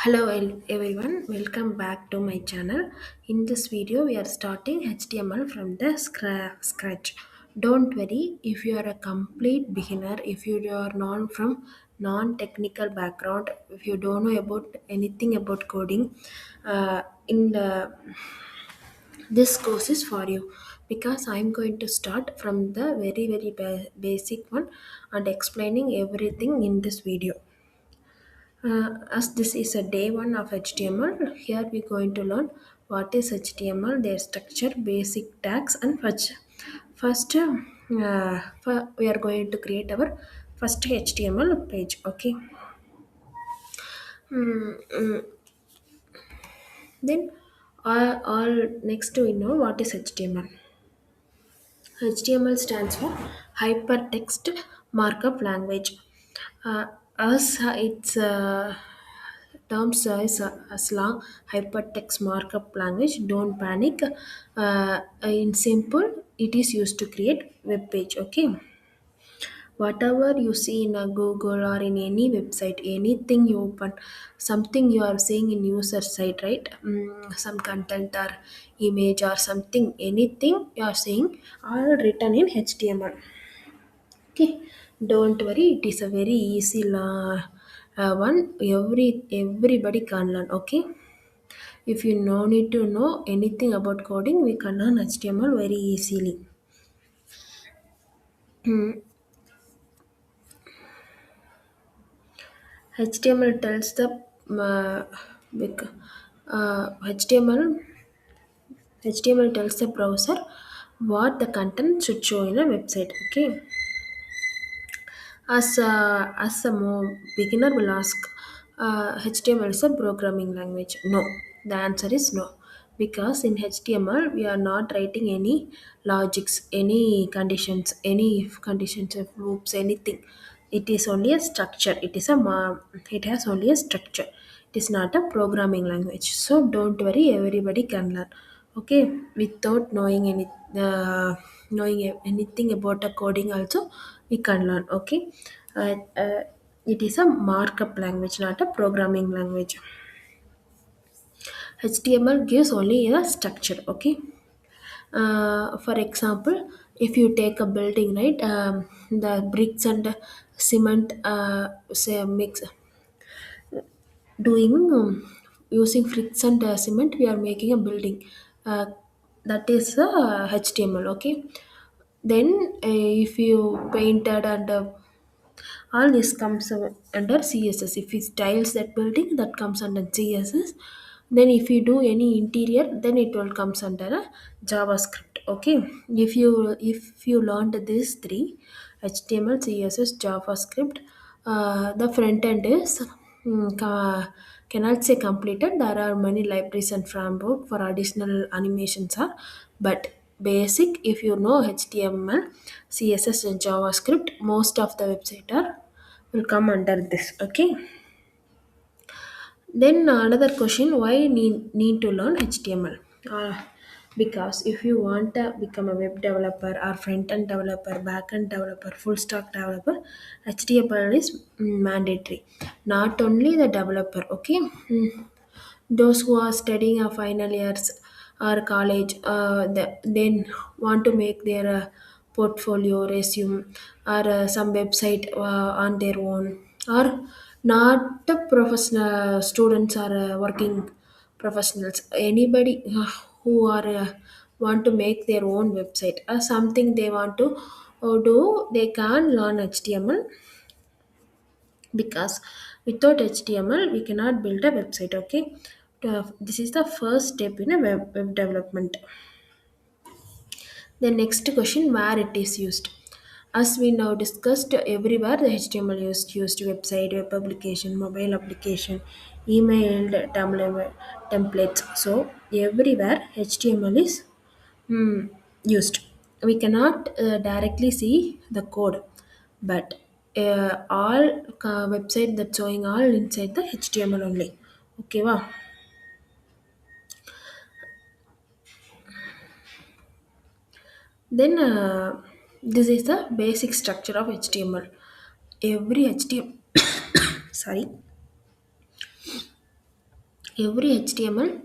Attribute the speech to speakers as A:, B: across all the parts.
A: Hello everyone, welcome back to my channel. In this video, we are starting HTML from the scratch. Don't worry if you are a complete beginner, if you are non from non-technical background, if you don't know about anything about coding, in the this course is for you because I'm going to start from the very basic one and explaining everything in this video. As this is a day one of HTML, here we're going to learn what is HTML, their structure, basic tags, and we are going to create our first HTML page. Okay. Mm, then all next we know what is HTML. HTML stands for Hypertext Markup Language. As its terms as long hypertext markup language. Don't panic. In simple, it is used to create web page. Okay, whatever you see in a Google or in any website, anything you open, something you are seeing in user site, right? Some content or image or something, anything you are seeing, are written in HTML. Okay, don't worry. It is a very easy one. Everybody can learn. Okay, if you no need to know anything about coding, we can learn HTML very easily. HTML tells the bec- HTML HTML tells the browser what the content should show in a website. Okay, as a beginner will ask, HTML is a programming language. No, the answer is no, because in HTML we are not writing any logics, any conditions, any if conditions of loops, anything. It is only a structure. It has only a structure. It is not a programming language. So don't worry, everybody can learn. Okay, without knowing anything about a coding also we can learn. Okay, uh, uh, it is a markup language, not a programming language. HTML gives only a structure. Okay, for example, if you take a building, right, the bricks and cement, say mix doing using bricks and cement, we are making a building. uh, that is HTML. Okay, then if you painted and all this comes under CSS. If it tiles that building, that comes under CSS. Then if you do any interior, then it will comes under a JavaScript. Okay, if you learned these three, HTML, CSS, JavaScript, the front end is cannot say completed. There are many libraries and framework for additional animations are, but basic, if you know HTML, CSS, and JavaScript, most of the website are will come under this. Okay, then another question, why need to learn HTML? Because if you want to become a web developer or front end developer, back end developer, full stack developer, HTML is mandatory. Not only the developer. Okay. Those who are studying a final years or college, then want to make their portfolio, resume, or some website on their own, or not the professional students or working professionals. Anybody who are want to make their own website or something they want to do, they can learn HTML, because without HTML we cannot build a website. Okay, this is the first step in a web development. The next question, where it is used. As we now discussed, everywhere the HTML used website, web publication, mobile application, email, templates. So everywhere HTML is used. We cannot directly see the code, but all website that's showing all inside the HTML only. Okay, wow. Then this is the basic structure of HTML. Every HTML, sorry, Every HTML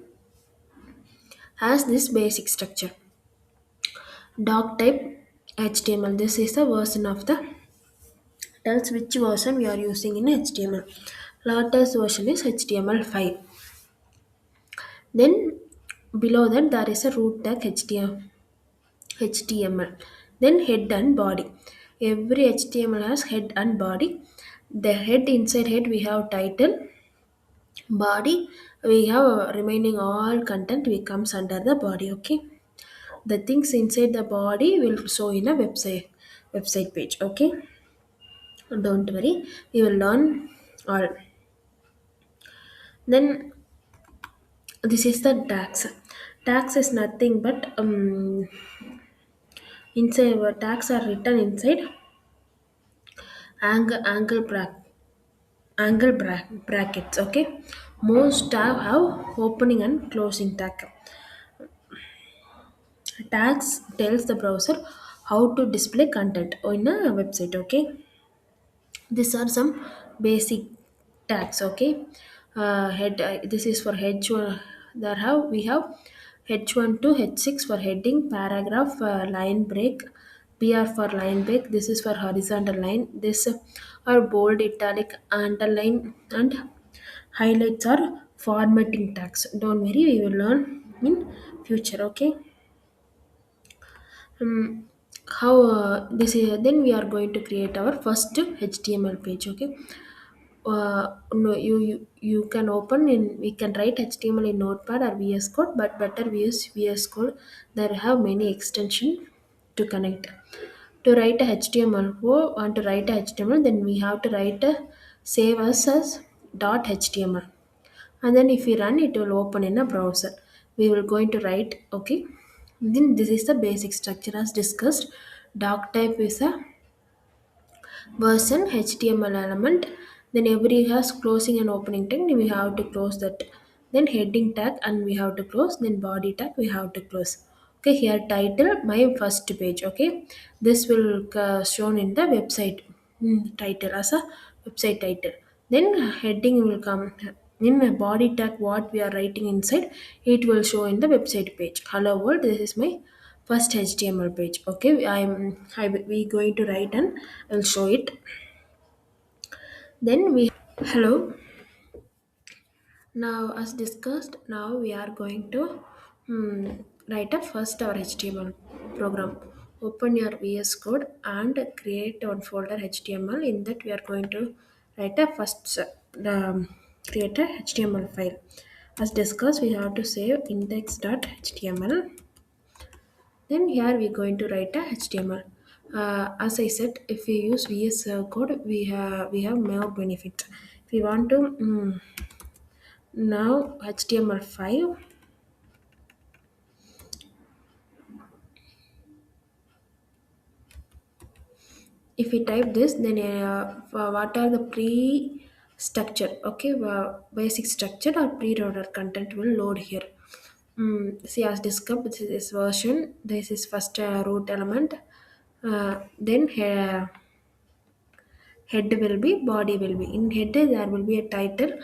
A: has this basic structure. Doc type HTML. This is the version of the tells which version we are using in HTML. Latest version is HTML5. Then below that there is a root tag HTML. Then head and body. Every HTML has head and body. The head, inside head we have title, body we have remaining all content we comes under the body. Okay, the things inside the body will show in a website page. Okay, don't worry, we will learn all. Then this is the tags is nothing but inside tags are written inside brackets. Okay, most tab have opening and closing tag. Tags tells the browser how to display content on a website. Okay, these are some basic tags. Okay, head this is for h1. There have we have h1 to h6 for heading, paragraph, line break, br for line break. This is for horizontal line. This are bold, italic, underline, and highlights are formatting tags. Don't worry, we will learn in future. Okay, um, how this is, then we are going to create our first HTML page. Okay, no, you can open in, we can write HTML in Notepad or VS Code, but better we use VS Code. There have many extension to connect. To write a HTML, oh, want to write a HTML, then we have to write a save as dot HTML, and then if we run it will open in a browser. We will going to write. Okay, then this is the basic structure as discussed. Doc type is a version HTML element. Then every has closing and opening tag, we have to close that. Then heading tag and we have to close. Then body tag we have to close. Okay, here title my first page. Okay, this will shown in the website title as a website title. Then heading will come in a body tag, what we are writing inside it will show in the website page. Hello world, this is my first HTML page. Okay, we going to write and I'll show it. Then we hello. Now as discussed, now we are going to write a first our HTML program. Open your VS Code and create one folder HTML. In that we are going to write a first create a HTML file. As discussed, we have to save index.html. Then here we are going to write a HTML. As I said, if we use VS Code, we have more benefits. If we want to now HTML5, if we type this, then what are the pre-structure? Okay, basic structure or pre-loaded content will load here. See, as discussed, this is version. This is first root element. Then here head will be, body will be. In head there will be a title.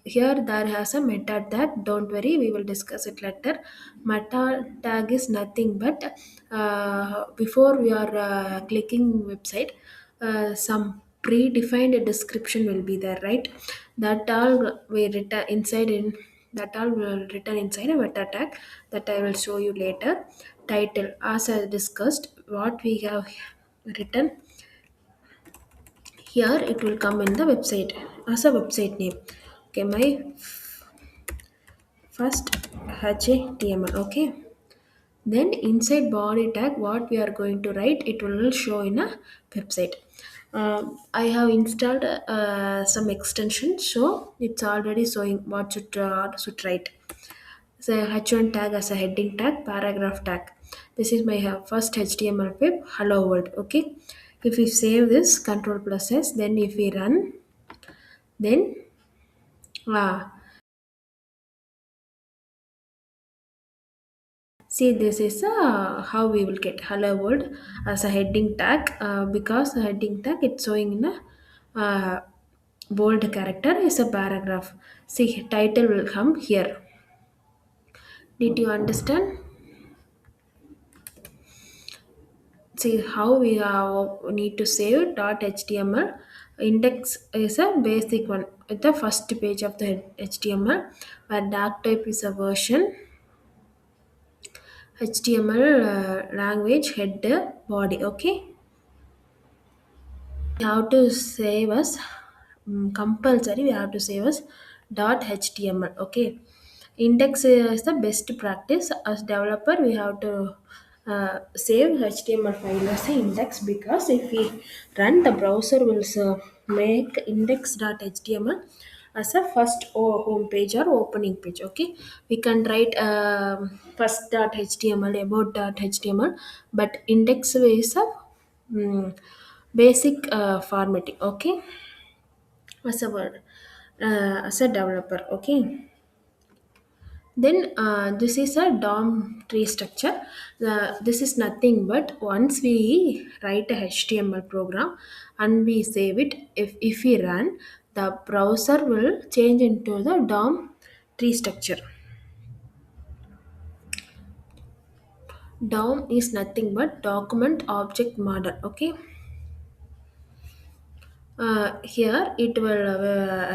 A: Here there has a meta tag. Don't worry, we will discuss it later. Meta tag is nothing but before we are clicking website, some predefined description will be there, right? That all we written inside in, that all will written inside a meta tag, that I will show you later. Title, as I discussed, what we have written here, it will come in the website as a website name. Okay, my first HTML. Okay, then inside body tag, what we are going to write, it will show in a website. I have installed some extension, so it's already showing what should write. So h1 tag as a heading tag, paragraph tag. This is my first HTML page, hello world. Okay, if we save this, control plus s, then if we run, then ah, see, this is how we will get hello world as a heading tag, because the heading tag it's showing in a bold character is a paragraph. See, title will come here. Did you understand? See how we need to save .html. Index is a basic one at the first page of the HTML, where dark type is a version, HTML language, header, body. Okay, we have to save us, compulsory we have to save us .html. Okay, index is the best practice. As developer we have to save HTML file as an index, because if we run, the browser will make index.html as a first or home page or opening page. Okay, we can write first.html, about.html, but index is a mm, basic formatting. Okay, as a word, as a developer. Okay, then this is a DOM tree structure. This is nothing but once we write a HTML program and we save it, if we run, the browser will change into the DOM tree structure. DOM is nothing but document object model. Okay, here it will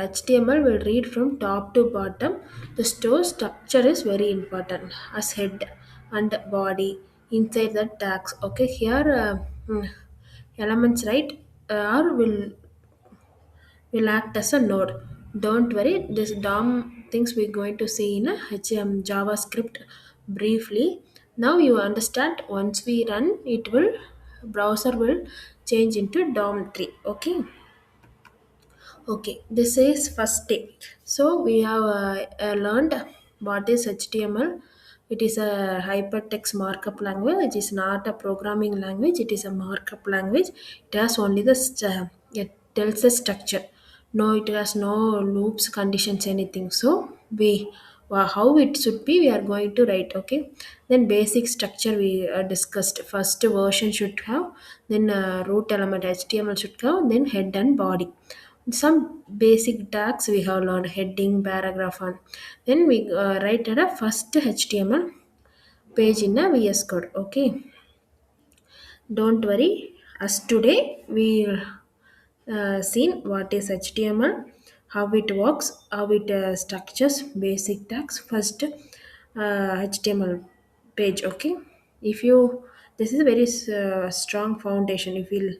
A: HTML will read from top to bottom. The store structure is very important, as head and body inside the tags. Okay, here elements, right, or will act as a node. Don't worry, this DOM things we're going to see in a JavaScript briefly. Now you understand. Once we run, it will browser will change into DOM 3. Okay. Okay, this is first day. So we have learned what is HTML. It is a hypertext markup language. It is not a programming language. It is a markup language. It has only it tells the structure. No, it has no loops, conditions, anything. So how it should be, we are going to write. Okay, then basic structure we discussed. First version should have, then root element HTML should have, then head and body. Some basic tags we have learned, heading, paragraph on. Then we write at a first HTML page in a VS Code. Okay, don't worry. As today we seen what is HTML, how it works, how it structures, basic tags. First HTML page. Okay, if you, this is a very strong foundation. If you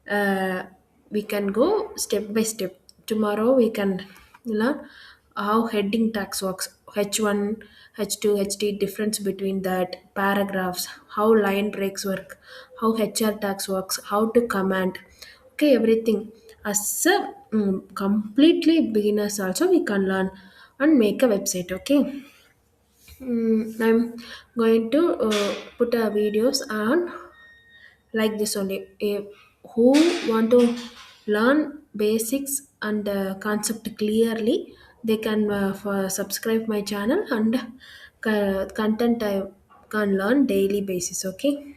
A: uh, we can go step by step. Tomorrow we can learn how heading tags works, H1, H2, H3, difference between that, paragraphs, how line breaks work, how HR tags works, how to command. Okay, everything. As a completely beginners also we can learn and make a website. Okay, I'm going to put videos on like this only. Who want to learn basics and concept clearly, they can subscribe my channel, and content I can learn daily basis. Okay.